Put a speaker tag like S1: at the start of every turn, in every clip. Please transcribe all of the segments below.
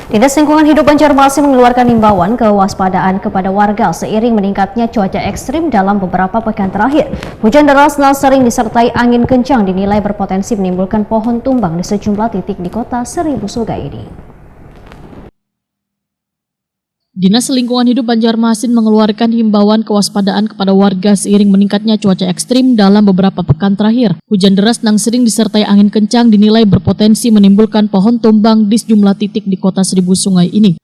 S1: Dinas Lingkungan Hidup Banjarmasin mengeluarkan himbauan kewaspadaan kepada warga seiring meningkatnya cuaca ekstrim dalam beberapa pekan terakhir. Hujan deras dan sering disertai angin kencang dinilai berpotensi menimbulkan pohon tumbang di sejumlah titik di kota Seribu Sungai ini.
S2: Dinas Lingkungan Hidup Banjarmasin mengeluarkan himbauan kewaspadaan kepada warga seiring meningkatnya cuaca ekstrim dalam beberapa pekan terakhir. Hujan deras dan sering disertai angin kencang dinilai berpotensi menimbulkan pohon tumbang di sejumlah titik di kota Seribu Sungai ini.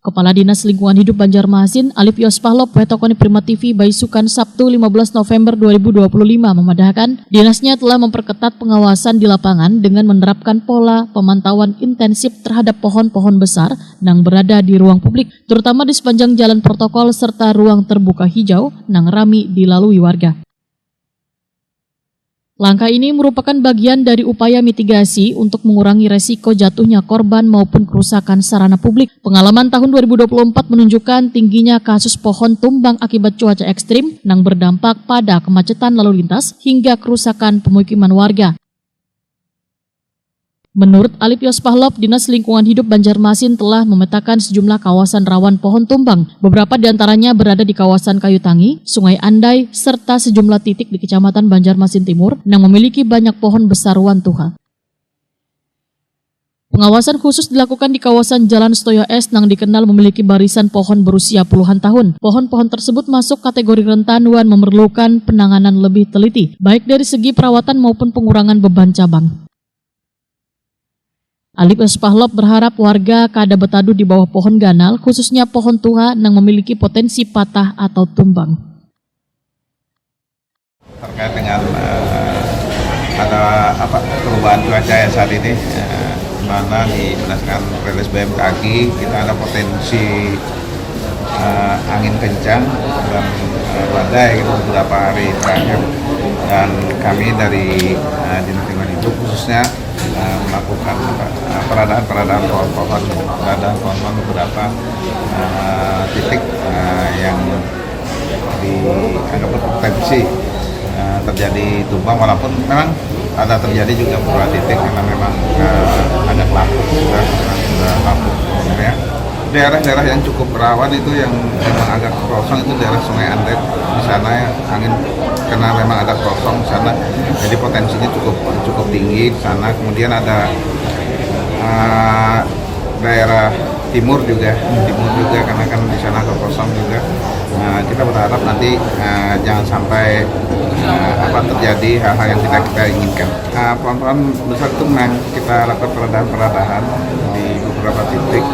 S2: Kepala Dinas Lingkungan Hidup Banjarmasin, Alif Yospahlob, Wetokoni Prima TV, Baisukan, Sabtu 15 November 2025 memadahkan dinasnya telah memperketat pengawasan di lapangan dengan menerapkan pola pemantauan intensif terhadap pohon-pohon besar yang berada di ruang publik, terutama di sepanjang jalan protokol serta ruang terbuka hijau yang ramai dilalui warga. Langkah ini merupakan bagian dari upaya mitigasi untuk mengurangi resiko jatuhnya korban maupun kerusakan sarana publik. Pengalaman tahun 2024 menunjukkan tingginya kasus pohon tumbang akibat cuaca ekstrim yang berdampak pada kemacetan lalu lintas hingga kerusakan pemukiman warga. Menurut Alif Yospahlob, Dinas Lingkungan Hidup Banjarmasin telah memetakan sejumlah kawasan rawan pohon tumbang. Beberapa di antaranya berada di kawasan Kayu Tangi, Sungai Andai, serta sejumlah titik di Kecamatan Banjarmasin Timur yang memiliki banyak pohon besar wantuha. Pengawasan khusus dilakukan di kawasan Jalan Stoyo S yang dikenal memiliki barisan pohon berusia puluhan tahun. Pohon-pohon tersebut masuk kategori rentan dan memerlukan penanganan lebih teliti, baik dari segi perawatan maupun pengurangan beban cabang. Alif Yospahlob berharap warga kada betadu di bawah pohon ganal, khususnya pohon tuha yang memiliki potensi patah atau tumbang.
S3: Terkait dengan ada perubahan cuaca ya saat ini, di mana berdasarkan rilis BMKG kita ada potensi angin kencang dan badai gitu beberapa hari terakhir, dan kami dari Dinas Lingkungan Hidup khususnya melakukan peradaan pohon-pohon beberapa titik yang dianggap berpotensi terjadi tumbang, walaupun memang ada terjadi juga beberapa titik karena memang ada lapuk ya. Daerah-daerah yang cukup rawan itu yang memang agak kosong itu daerah Sungai Andai. Di sana angin karena memang ada kosong di sana, jadi potensinya cukup tinggi di sana. Kemudian ada daerah timur juga karena kan di sana agak kosong juga. Kita berharap nanti jangan sampai terjadi hal-hal yang tidak kita inginkan. Pohon-pohon besar itu memang kita lakukan peradaan di beberapa titik.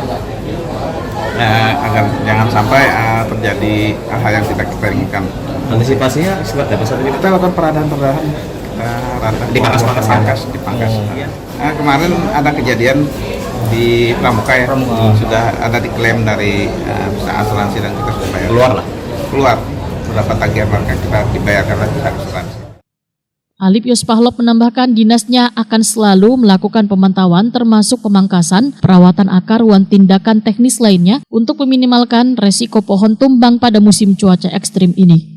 S3: Agar jangan sampai terjadi hal yang tidak kita inginkan.
S4: Antisipasinya seperti apa saat ini?
S3: Kita lakukan peradaan dipangkas. Kemarin ada kejadian di Pramuka ya, sudah ada diklaim dari asuransi dan kita sudah bayar. Keluar berapa tagihan mereka kita dibayarkan lagi asuransi.
S2: Alif Yospahlob menambahkan dinasnya akan selalu melakukan pemantauan termasuk pemangkasan, perawatan akar, dan tindakan teknis lainnya untuk meminimalkan resiko pohon tumbang pada musim cuaca ekstrim ini.